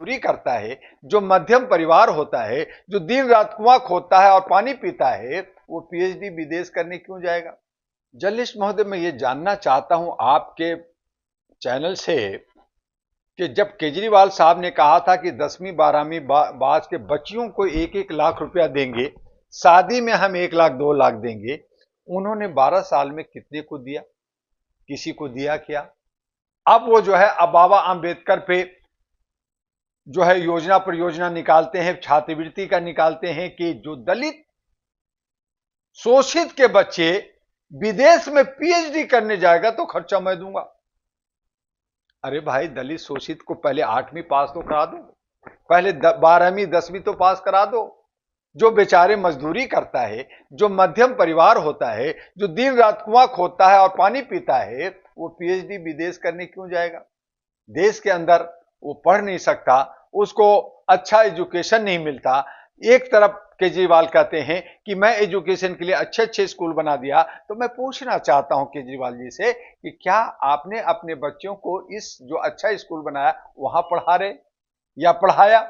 पूरी करता है, जो मध्यम परिवार होता है, जो दिन रात कुआं खोदता है और पानी पीता है, वो पीएचडी विदेश करने क्यों जाएगा? जर्नलिस्ट महोदय, मैं ये जानना चाहता हूं आपके चैनल से कि जब केजरीवाल साहब ने कहा था कि 10वीं 12वीं बाद के बच्चियों को 1-1 लाख रुपया देंगे, शादी में हम 1 लाख 2 लाख देंगे, उन्होंने 12 साल में कितने को दिया? किसी को दिया क्या? अब वो जो है अब बाबा अंबेडकर पे जो है योजना पर योजना निकालते हैं, छात्रवृत्ति का निकालते हैं कि जो दलित शोषित के बच्चे विदेश में पीएचडी करने जाएगा तो खर्चा मैं दूंगा। अरे भाई, दलित शोषित को पहले 8वीं पास तो करा दो, पहले 12वीं 10वीं तो पास करा दो। जो बेचारे मजदूरी करता है, जो मध्यम परिवार होता है, जो दिन रात कुआं खोदता है और पानी पीता है, वो पीएचडी विदेश करने क्यों जाएगा? देश के अंदर वो पढ़ नहीं सकता, उसको अच्छा एजुकेशन नहीं मिलता। एक तरफ केजरीवाल कहते हैं कि मैं एजुकेशन के लिए अच्छे अच्छे स्कूल बना दिया, तो मैं पूछना चाहता हूं केजरीवाल जी से कि क्या आपने अपने बच्चों को इस जो अच्छा स्कूल बनाया वहां पढ़ा रहे या पढ़ाया?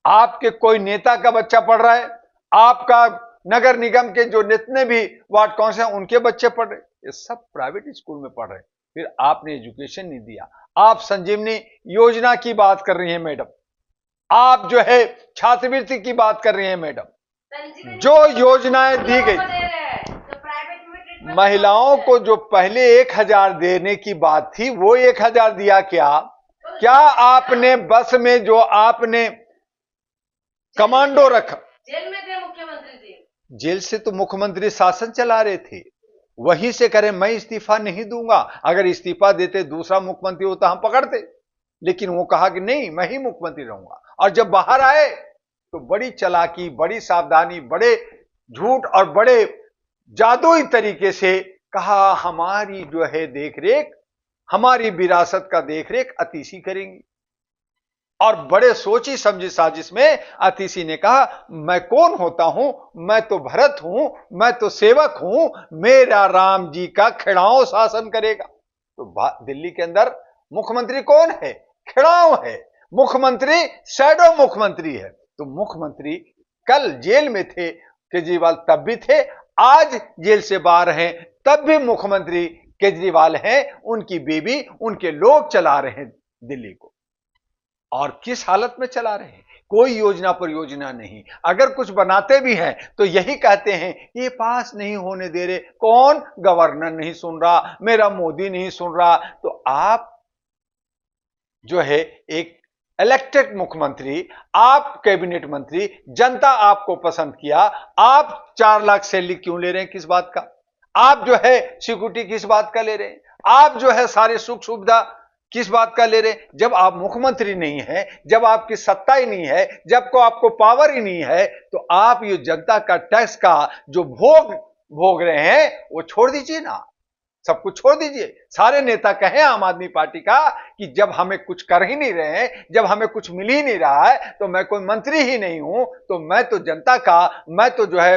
आपके कोई नेता का बच्चा पढ़ रहा है, आपका नगर निगम के जो जितने भी वार्ड काउंसिल हैं उनके बच्चे पढ़ रहे, ये सब प्राइवेट स्कूल में पढ़ रहे। फिर आपने एजुकेशन नहीं दिया। आप संजीवनी योजना की बात कर रही हैं मैडम, आप जो है छात्रवृत्ति की बात कर रही हैं मैडम। जो योजनाएं दी गई महिलाओं को, जो पहले 1000 देने की बात थी, वो 1000 दिया क्या? क्या आपने बस में जो आपने कमांडो रखा? जेल में थे मुख्यमंत्री जी। जेल से तो मुख्यमंत्री शासन चला रहे थे, वहीं से करें मैं इस्तीफा नहीं दूंगा। अगर इस्तीफा देते दूसरा मुख्यमंत्री होता हम पकड़ते, लेकिन वो कहा कि नहीं, मैं ही मुख्यमंत्री रहूंगा। और जब बाहर आए तो बड़ी चालाकी, बड़ी सावधानी, बड़े झूठ और बड़े जादुई तरीके से कहा हमारी जो है देखरेख, हमारी विरासत का देखरेख अतिशी करेंगी। और बड़े सोची समझी साजिश में अतिशी ने कहा मैं कौन होता हूं, मैं तो भरत हूं, मैं तो सेवक हूं, मेरा राम जी का खिड़ाओ शासन करेगा। तो दिल्ली के अंदर मुख्यमंत्री कौन है? खिड़ाओ है। मुख्यमंत्री शैडो मुख्यमंत्री है। तो मुख्यमंत्री कल जेल में थे केजरीवाल, तब भी थे, आज जेल से बाहर हैं, तब भी मुख्यमंत्री केजरीवाल हैं। उनकी बीवी, उनके लोग चला रहे हैं दिल्ली को। और किस हालत में चला रहे हैं? कोई योजना पर योजना नहीं। अगर कुछ बनाते भी हैं तो यही कहते हैं ये पास नहीं होने दे रहे। कौन? गवर्नर नहीं सुन रहा, मेरा मोदी नहीं सुन रहा। तो आप जो है एक इलेक्टेड मुख्यमंत्री, आप कैबिनेट मंत्री, जनता आपको पसंद किया, आप 4 लाख सैलरी क्यों ले रहे हैं? किस बात का? आप जो है सिक्योरिटी किस बात का ले रहे हैं? आप जो है सारे सुख सुविधा किस बात का ले रहे? जब आप मुख्यमंत्री नहीं है, जब आपकी सत्ता ही नहीं है, जब को आपको पावर ही नहीं है, तो आप ये जनता का टैक्स का जो भोग रहे हैं वो छोड़ दीजिए ना, सब कुछ छोड़ दीजिए। सारे नेता कहें आम आदमी पार्टी का कि जब हमें कुछ कर ही नहीं रहे हैं, जब हमें कुछ मिल ही नहीं रहा है, तो मैं कोई मंत्री ही नहीं हूं, तो मैं तो जनता का, मैं तो जो है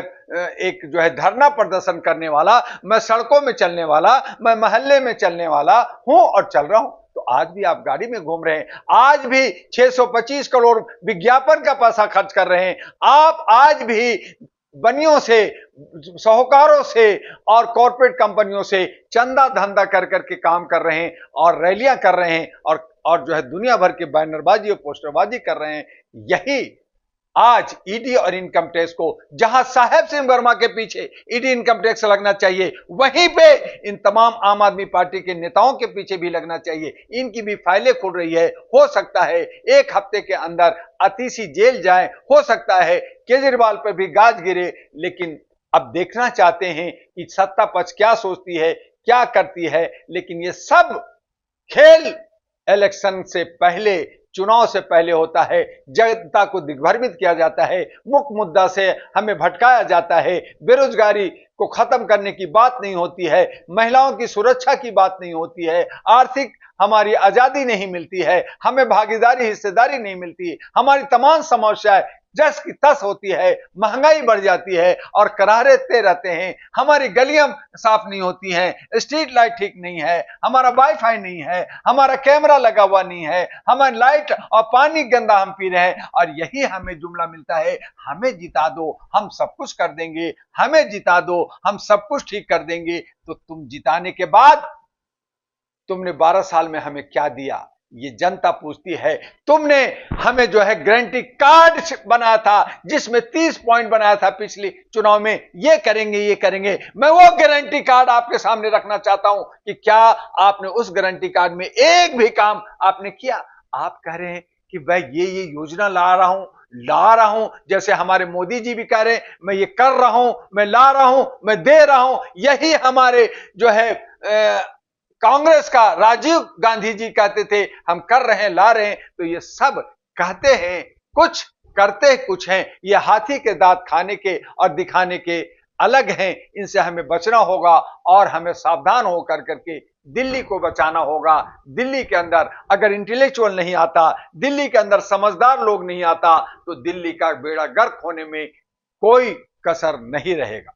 एक जो है धरना प्रदर्शन करने वाला, मैं सड़कों में चलने वाला, मैं मोहल्ले में चलने वाला हूं और चल रहा हूं। तो आज भी आप गाड़ी में घूम रहे हैं, आज भी 625 करोड़ विज्ञापन का पैसा खर्च कर रहे हैं, आप आज भी बनियों से, साहूकारों से और कॉर्पोरेट कंपनियों से चंदा धंधा कर करके काम कर रहे हैं और रैलियां कर रहे हैं और जो है दुनिया भर के बैनरबाजी और पोस्टरबाजी कर रहे हैं। यही आज ईडी और इनकम टैक्स को, जहां साहेब सिंह वर्मा के पीछे ईडी इनकम टैक्स लगना चाहिए, वहीं पे इन तमाम आम आदमी पार्टी के नेताओं के पीछे भी लगना चाहिए। इनकी भी फाइलें खुल रही है। हो सकता है 1 हफ्ते के अंदर अतिशी जेल जाए, हो सकता है केजरीवाल पर भी गाज गिरे, लेकिन अब देखना चाहते हैं कि सत्ता पक्ष क्या सोचती है, क्या करती है। लेकिन ये सब खेल इलेक्शन से पहले, चुनाव से पहले होता है। जनता को दिग्भ्रमित किया जाता है, मुख्य मुद्दा से हमें भटकाया जाता है। बेरोजगारी को खत्म करने की बात नहीं होती है, महिलाओं की सुरक्षा की बात नहीं होती है, आर्थिक हमारी आजादी नहीं मिलती है, हमें भागीदारी हिस्सेदारी नहीं मिलती, हमारी तमाम समस्याएं जस की तस होती है, महंगाई बढ़ जाती है और करारते रहते हैं। हमारी गलियां साफ नहीं होती हैं, स्ट्रीट लाइट ठीक नहीं है, हमारा वाईफाई नहीं है, हमारा कैमरा लगा हुआ नहीं है, हमारी लाइट और पानी गंदा हम पी रहे हैं, और यही हमें जुमला मिलता है, हमें जिता दो हम सब कुछ कर देंगे, हमें जिता दो हम सब कुछ ठीक कर देंगे। तो तुम जिताने के बाद तुमने 12 साल में हमें क्या दिया, ये जनता पूछती है। तुमने हमें जो है गारंटी कार्ड बनाया था, जिसमें 30 पॉइंट बनाया था पिछले चुनाव में, ये करेंगे ये करेंगे। मैं वो गारंटी कार्ड आपके सामने रखना चाहता हूं कि क्या आपने उस गारंटी कार्ड में एक भी काम आपने किया? आप कह रहे हैं कि भाई ये योजना ला रहा हूं, जैसे हमारे मोदी जी भी कह रहे हैं मैं ये कर रहा हूं, मैं ला रहा हूं, मैं दे रहा हूं। यही हमारे जो है कांग्रेस का राजीव गांधी जी कहते थे हम कर रहे हैं, ला रहे हैं। तो ये सब कहते हैं कुछ, करते कुछ हैं। ये हाथी के दांत खाने के और दिखाने के अलग हैं। इनसे हमें बचना होगा और हमें सावधान होकर करके दिल्ली को बचाना होगा। दिल्ली के अंदर अगर इंटेलेक्चुअल नहीं आता, दिल्ली के अंदर समझदार लोग नहीं आता, तो दिल्ली का बेड़ा गर्क होने में कोई कसर नहीं रहेगा।